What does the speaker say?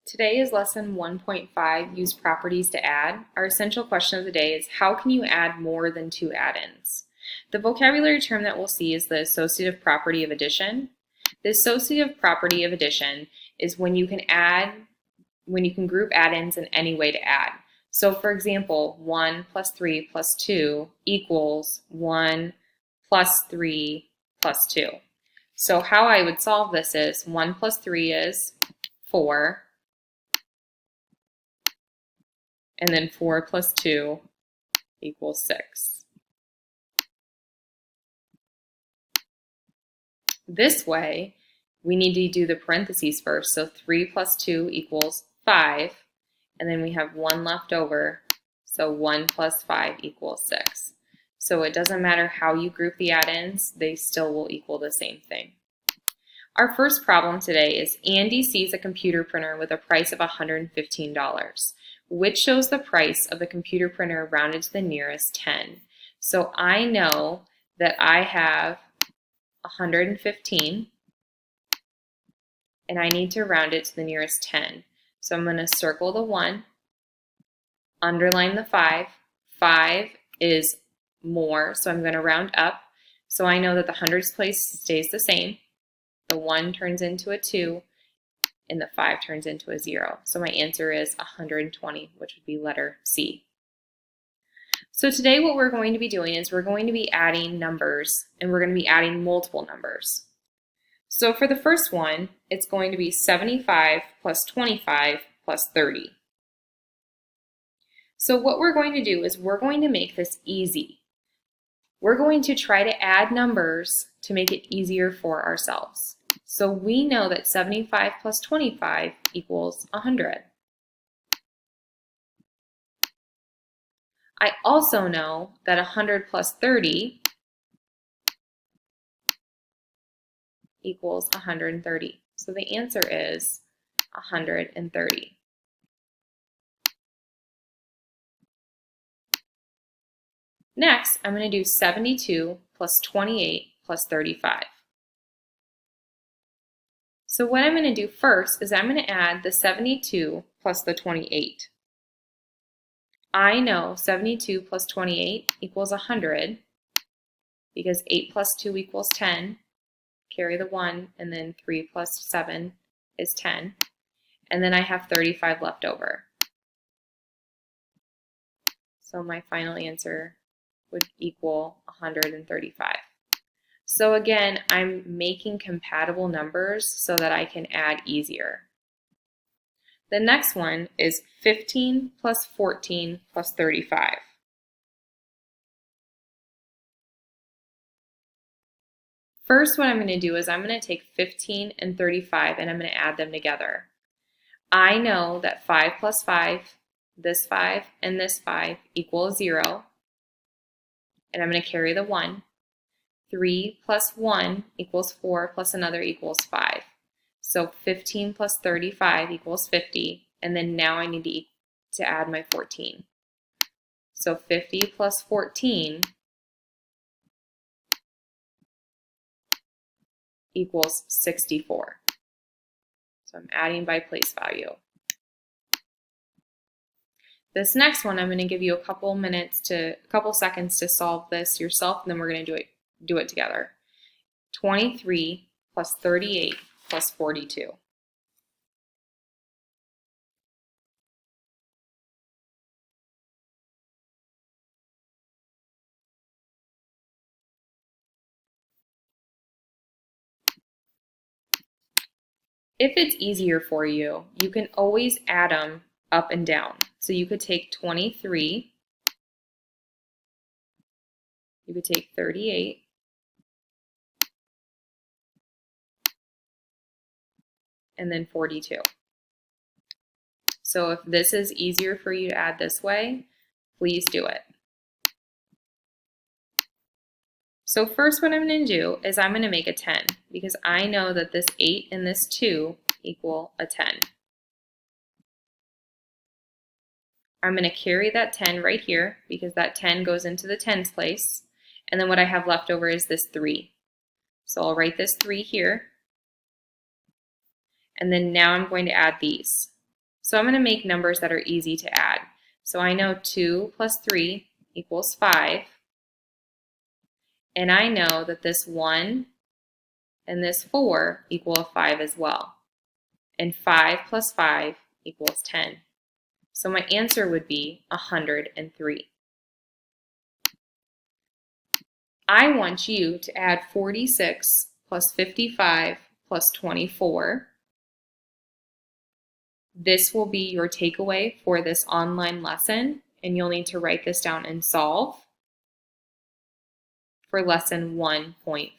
Today is lesson 1.5, use properties to add. Our essential question of the day is how can you add more than two add-ins? The vocabulary term that we'll see is the associative property of addition. The associative property of addition is when you can group add-ins in any way to add. So for example, 1 plus 3 plus 2 equals 1 plus 3 plus 2. So how I would solve this is 1 plus 3 is 4. And then 4 plus 2 equals 6. This way, we need to do the parentheses first. So 3 plus 2 equals 5. And then we have 1 left over. So 1 plus 5 equals 6. So it doesn't matter how you group the add-ins, they still will equal the same thing. Our first problem today is Andy sees a computer printer with a price of $115. Which shows the price of the computer printer rounded to the nearest 10. So I know that I have 115 and I need to round it to the nearest 10. So I'm going to circle the 1, underline the 5. 5 is more, so I'm going to round up. So I know that the hundreds place stays the same. The 1 turns into a 2. And the 5 turns into a 0. So my answer is 120, which would be letter C. So today what we're going to be doing is we're going to be adding numbers, and we're going to be adding multiple numbers. So for the first one, it's going to be 75 plus 25 plus 30. So what we're going to do is we're going to make this easy. We're going to try to add numbers to make it easier for ourselves. So we know that 75 plus 25 equals 100. I also know that 100 plus 30 equals 130. So the answer is 130. Next, I'm going to do 72 plus 28 plus 35. So what I'm going to do first is I'm going to add the 72 plus the 28. I know 72 plus 28 equals 100 because 8 plus 2 equals 10. Carry the 1, and then 3 plus 7 is 10. And then I have 35 left over. So my final answer would equal 135. So again, I'm making compatible numbers so that I can add easier. The next one is 15 plus 14 plus 35. First, what I'm going to do is I'm going to take 15 and 35 and I'm going to add them together. I know that 5 plus 5, this 5 and this 5 equals 0. And I'm going to carry the 1. 3 plus 1 equals 4 plus another equals 5. So 15 plus 35 equals 50. And then now I need to add my 14. So 50 plus 14 equals 64. So I'm adding by place value. This next one, I'm going to give you a couple seconds to solve this yourself, and then we're going to do it together. 23 plus 38 plus 42. If it's easier for you, you can always add them up and down. So you could take 23, you could take 38, and then 42. So if this is easier for you to add this way, please do it. So first what I'm going to do is I'm going to make a 10 because I know that this 8 and this 2 equal a 10. I'm going to carry that 10 right here because that 10 goes into the tens place. And then what I have left over is this 3. So I'll write this 3 here. And then now I'm going to add these. So I'm going to make numbers that are easy to add. So I know 2 plus 3 equals 5. And I know that this 1 and this 4 equal 5 as well. And 5 plus 5 equals 10. So my answer would be 103. I want you to add 46 plus 55 plus 24. This will be your takeaway for this online lesson, and you'll need to write this down and solve for lesson 1.5.